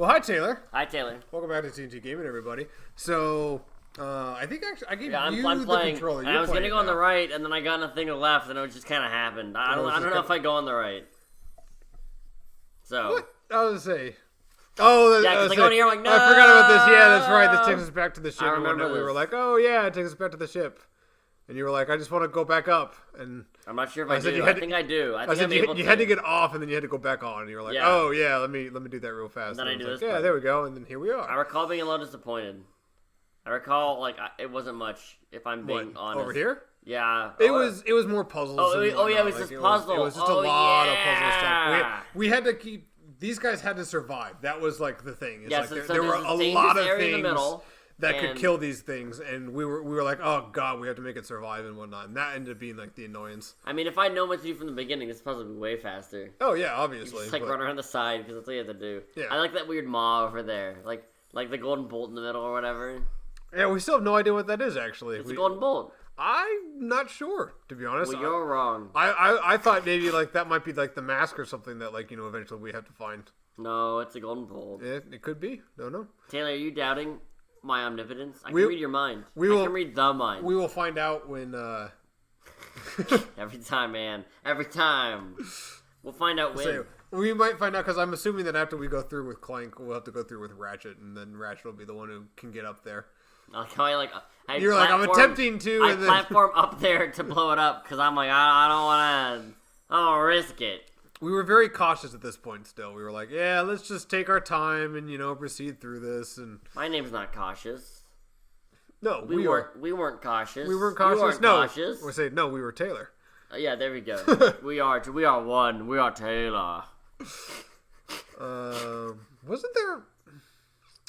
Well, hi Taylor. Hi Taylor. Welcome back to TNT Gaming, everybody. So, I think actually I gave you I'm the playing. controller. I was gonna go on the right, and then I got a thing to the left, and it just kind of happened. I don't know if I go on the right. So. What? I was gonna say. Oh, yeah, because I go in here, I'm like, no. I forgot about this. Yeah, that's right. This takes us back to the ship. I remember We were like, oh yeah, it takes us back to the ship. And you were like, I just want to go back up. And I'm not sure if I do. I think I do. I think you had to get off, and then you had to go back on. And you were like, oh yeah, let me do that real fast. And then I do this. Yeah, there we go. And then here we are. I recall being a little disappointed. I recall it wasn't much. If I'm being honest. Over here? Yeah. It was more puzzles. It was just puzzle. It was just a lot of puzzle stuff. We had to keep. These guys had to survive. That was like the thing. It's there were a lot of things that could kill these things, and we were like, oh god, we have to make it survive and whatnot. And that ended up being like the annoyance. I mean, if I know what to do from the beginning, this puzzle would be way faster. Oh yeah, obviously. You just run around the side because that's what you have to do. Yeah. I like that weird maw over there, like the golden bolt in the middle or whatever. Yeah, we still have no idea what that is actually. It's a golden bolt. I'm not sure, to be honest. Well, you're wrong. I thought maybe like that might be like the mask or something that eventually we have to find. No, it's a golden bolt. It could be. Don't know. Taylor, are you doubting my omnipotence? I can read your mind. I can read the mind. We will find out when. Every time, man. Every time. We'll find out when. So, we might find out because I'm assuming that after we go through with Clank, we'll have to go through with Ratchet, and then Ratchet will be the one who can get up there. You're like, I'm attempting to. I platform up there to blow it up because I'm like, I don't risk it. We were very cautious at this point still. We were like, yeah, let's just take our time and, proceed through this. And my name's not cautious. No, we weren't cautious. We weren't cautious? You weren't no. Cautious. We're saying, no, we were Taylor. Yeah, there we go. we are one. We are Taylor. Wasn't there...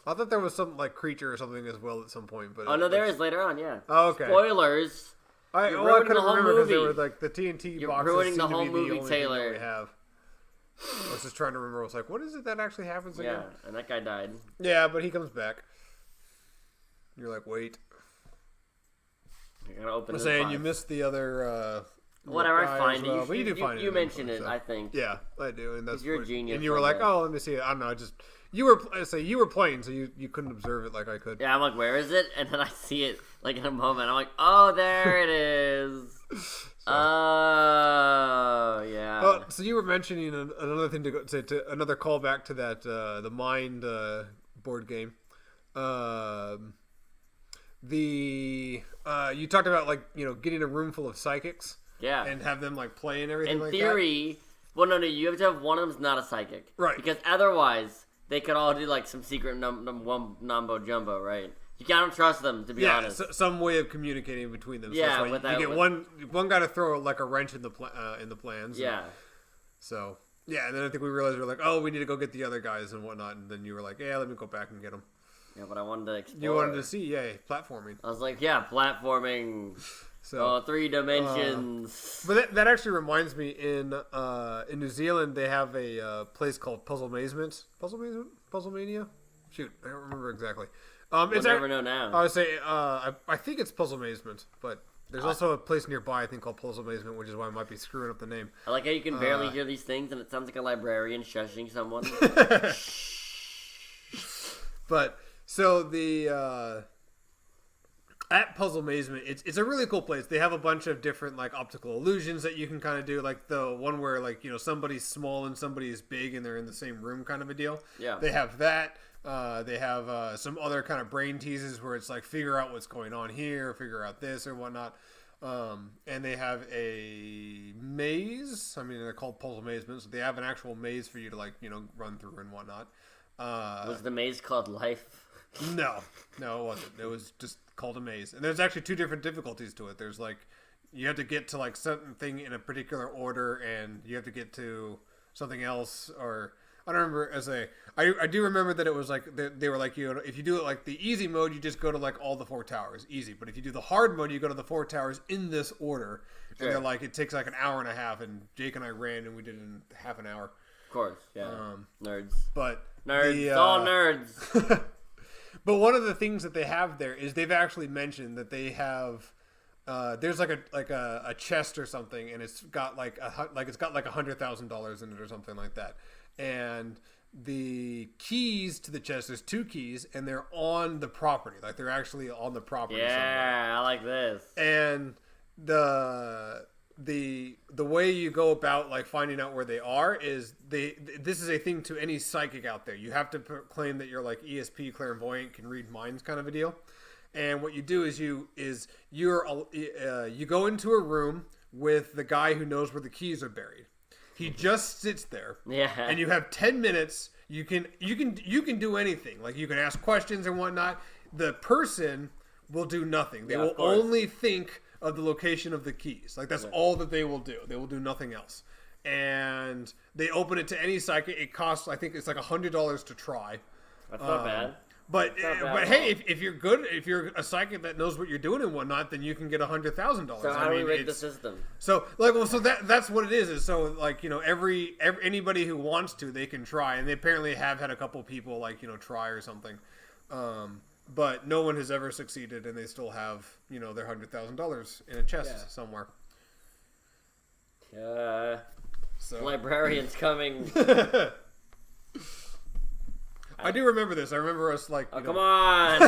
I thought there was some, creature or something as well at some point. But no, there is later on, yeah. Oh, okay. Spoilers. I couldn't remember because there were, the TNT You're boxes ruining seem the to whole be movie, the only Taylor. thing that we have. I was just trying to remember. I was like, what is it that actually happens again? Yeah, and that guy died. Yeah, but he comes back. You're like, wait. You're gonna open this saying box. you missed the other. Whatever, I find it. But you do find it. You mentioned it, I think. Yeah, I do, and that's. You're a genius. And you were like, oh, let me see it. I don't know, just you were playing, so you couldn't observe it like I could. Yeah, I'm like, where is it? And then I see it in a moment. I'm like, oh, there it is. Oh, yeah. Well, so you were mentioning another thing to another callback to that the Mind board game. You talked about getting a room full of psychics. Yeah. And have them play and everything. In theory, well, no, you have to have one of them's not a psychic, right? Because otherwise, they could all do some secret numbo jumbo, right? You can't trust them, to be honest. Some way of communicating between them. Yeah, so you get one guy to throw a wrench in the plans. Yeah. So yeah, and then I think we realized we were like, oh, we need to go get the other guys and whatnot, and then you were like, yeah, let me go back and get them. Yeah, but I wanted to explore. You wanted to see, platforming. I was like, yeah, platforming. So 3 dimensions. But that actually reminds me, in New Zealand they have a place called Puzzlemania. Shoot, I don't remember exactly. We'll never know now. I would say I think it's Puzzlemazement, but there's also a place nearby I think called Puzzlemazement, which is why I might be screwing up the name. I like how you can barely hear these things, and it sounds like a librarian shushing someone. But so the at Puzzlemazement, it's a really cool place. They have a bunch of different optical illusions that you can kind of do, like the one where somebody's small and somebody's big and they're in the same room, kind of a deal. Yeah. They have that. They have some other kind of brain teases where it's figure out what's going on here, figure out this or whatnot. And they have a maze. I mean, they're called Puzzlemazement, so they have an actual maze for you to run through and whatnot. Was the maze called Life? No, it wasn't. It was just called a maze. And there's actually 2 different difficulties to it. There's you have to get to something in a particular order, and you have to get to something else, or I don't remember. I do remember that it was they were if you do it the easy mode, you just go to all the 4 towers, easy. But if you do the hard mode, you go to the 4 towers in this order. Sure. And they're it takes an hour and a half, and Jake and I ran, and we did it in half an hour. Of course, yeah. Nerds. But nerds, all nerds. But one of the things that they have there is they've actually mentioned that they have there's a chest or something, and it's got it's got $100,000 in it or something like that. And the keys to the chest. There's 2 keys, and they're on the property. Like they're actually on the property. Yeah, I like this. And the way you go about like finding out where they are is this is a thing to any psychic out there. You have to claim that you're like ESP, clairvoyant, can read minds, kind of a deal. And what you do is you go into a room with the guy who knows where the keys are buried. He just sits there. Yeah. And you have 10 minutes. You can do anything. Like you can ask questions and whatnot. The person will do nothing. They will only think of the location of the keys. Like that's all that they will do. They will do nothing else. And they open it to any psychic. It costs, I think it's like $100 to try. That's not bad. But hey, if you're good, if you're a psychic that knows what you're doing and whatnot, then you can get $100,000. So how do we rate the system? So that's what it is. Is so like every anybody who wants to, they can try, and they apparently have had a couple people like try or something, but no one has ever succeeded, and they still have their $100,000 in a chest somewhere. So librarian's coming. I do remember this. I remember us like. Come on!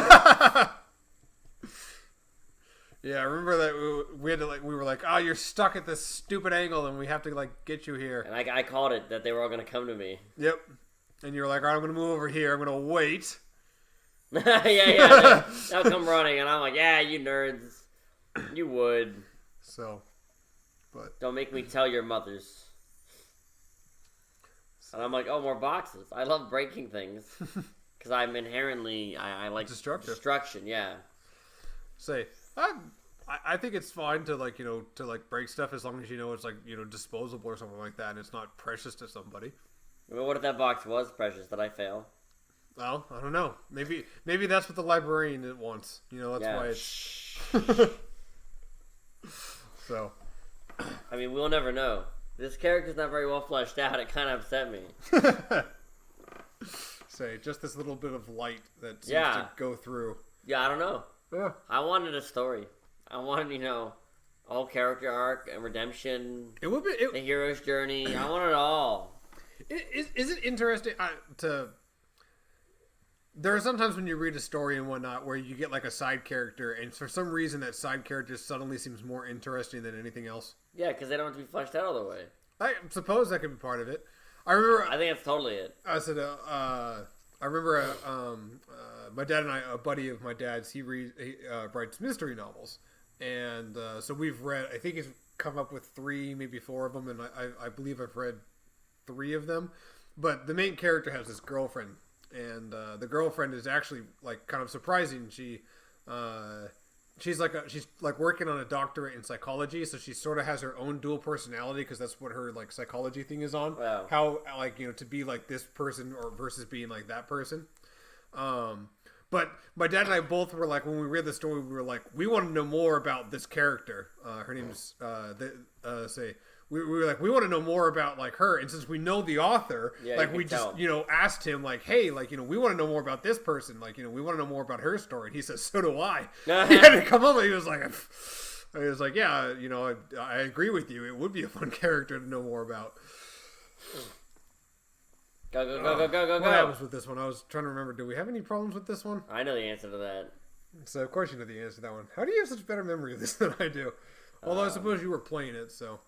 Yeah, I remember that we had to we were like, you're stuck at this stupid angle, and we have to get you here. And I called it that they were all gonna come to me. Yep. And you were like, all right, I'm gonna move over here. I'm gonna wait. yeah. They'll come running, and I'm like, yeah, you nerds, you would. So, but don't make me tell your mothers. And I'm like, oh, more boxes. I love breaking things. Because I'm inherently, I like destruction, yeah. Say, I think it's fine to to break stuff as long as it's disposable or something like that, and it's not precious to somebody. Well, what if that box was precious? Did I fail? Well, I don't know. Maybe that's what the librarian wants. That's why it's... So. I mean, we'll never know. This character's not very well fleshed out. It kind of upset me. Say, just this little bit of light that seems to go through. Yeah, I don't know. Yeah. I wanted a story. I wanted, a whole character arc and redemption. It would be the hero's journey. I want it all. Is it interesting There are sometimes when you read a story and whatnot where you get like a side character, and for some reason that side character suddenly seems more interesting than anything else. Yeah, because they don't have to be fleshed out all the way. I suppose that could be part of it. I think that's totally it. I said, I remember my dad and a buddy of my dad's, he writes mystery novels. And so we've read, I think he's come up with 3, maybe 4 of them, and I believe I've read 3 of them. But the main character has this girlfriend. And the girlfriend is actually kind of surprising. She's working on a doctorate in psychology, so she sort of has her own dual personality because that's what her psychology thing is on. Wow. How to be like this person or versus being like that person. But my dad and I both were like, when we read the story, we were like, we want to know more about this character. Her name's we were like, we want to know more about her, and since we know the author, we just asked him hey, we want to know more about this person, we want to know more about her story. And he says, so do I. He had to come up, and he was like, yeah, I agree with you. It would be a fun character to know more about. Go. What happens with this one? I was trying to remember. Do we have any problems with this one? I know the answer to that. So of course you know the answer to that one. How do you have such better memory of this than I do? Although I suppose you were playing it, so.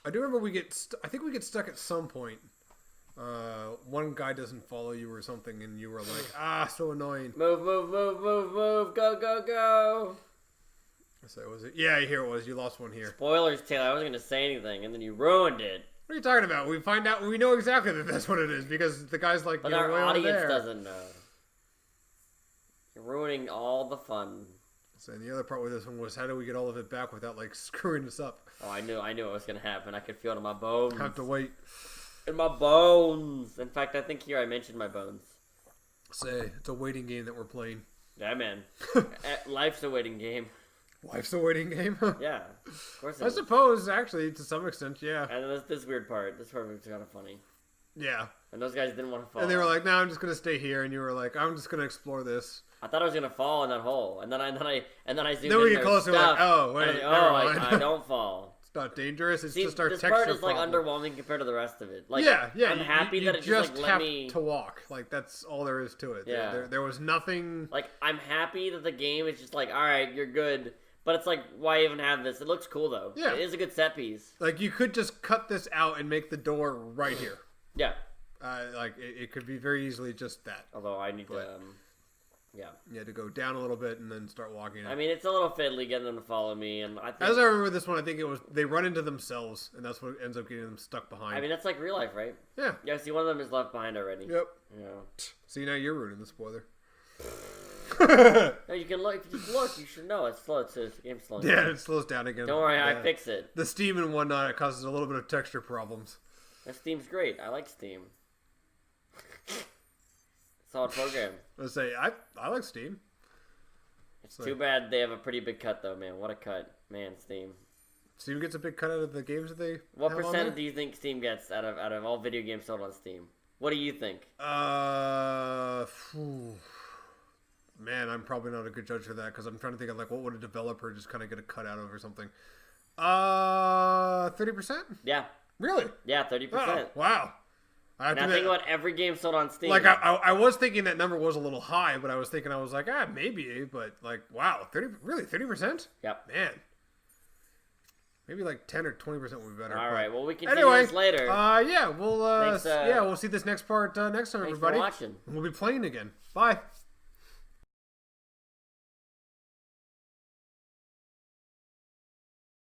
I do remember I think we get stuck at some point. One guy doesn't follow you or something, and you were like, so annoying. Move, go. So was it? Yeah, here it was. You lost one here. Spoilers, Taylor. I wasn't going to say anything, and then you ruined it. What are you talking about? We know exactly that that's what it is, because the guy's like, but our audience doesn't know. You're ruining all the fun. So, and the other part with this one was, how do we get all of it back without screwing us up? Oh, I knew it was gonna happen. I could feel it in my bones. Have to wait. In my bones. In fact, I think here I mentioned my bones. Say, it's a waiting game that we're playing. Yeah, man. Life's a waiting game. Life's a waiting game? Yeah, of course. I suppose, actually, to some extent, yeah. And then this weird part. This part was kind of funny. Yeah. And those guys didn't want to fall. And they were like, "No, I'm just gonna stay here." And you were like, "I'm just gonna explore this." I thought I was gonna fall in that hole, and then I zoomed in. Then we get closer, like, oh wait, I don't fall. It's not dangerous. It's See, just our this texture part is like problem. underwhelming compared to the rest of it. Like, yeah. I'm happy that it just just like have let me to walk. Like that's all there is to it. Yeah. There was nothing. Like, I'm happy that the game is just like, all right, you're good. But it's like, why even have this? It looks cool though. Yeah. It is a good set piece. Like you could just cut this out and make the door right here. Yeah. Like it could be very easily just that. Although I need to, yeah. You had to go down a little bit and then start walking. I mean, it's a little fiddly getting them to follow me, and I think, As I remember this one, I think it was they run into themselves, and that's what ends up getting them stuck behind. I mean, that's like real life, right? Yeah. Yeah. See, one of them is left behind already. Yep. Yeah. See, now you're ruining the spoiler. No, you can look. If you look, you should know it's slow. It's the game's slow. Yeah, it slows down again. Don't worry, yeah. I fix it. The Steam and whatnot, it causes a little bit of texture problems. That Steam's great. I like Steam. Solid program. Let's say I like Steam. It's too bad they have a pretty big cut though, man. What a cut, man. Steam. Steam gets a big cut out of the games that they. What have on percent there? do you think Steam gets out of all video games sold on Steam? What do you think? Man, I'm probably not a good judge for that because I'm trying to think of like what would a developer just kind of get a cut out of or something. 30%? Yeah. Really? Yeah, 30%. Oh, wow. I Now think about every game sold on Steam. Like I was thinking that number was a little high, but I was like maybe, but like wow, 30%? Yep. Man. Maybe like 10 or 20% would be better. All right. Well, we can anyway, this later. Yeah, we'll Thanks, we'll see this next part next time, Thanks everybody. for watching. We'll be playing again. Bye.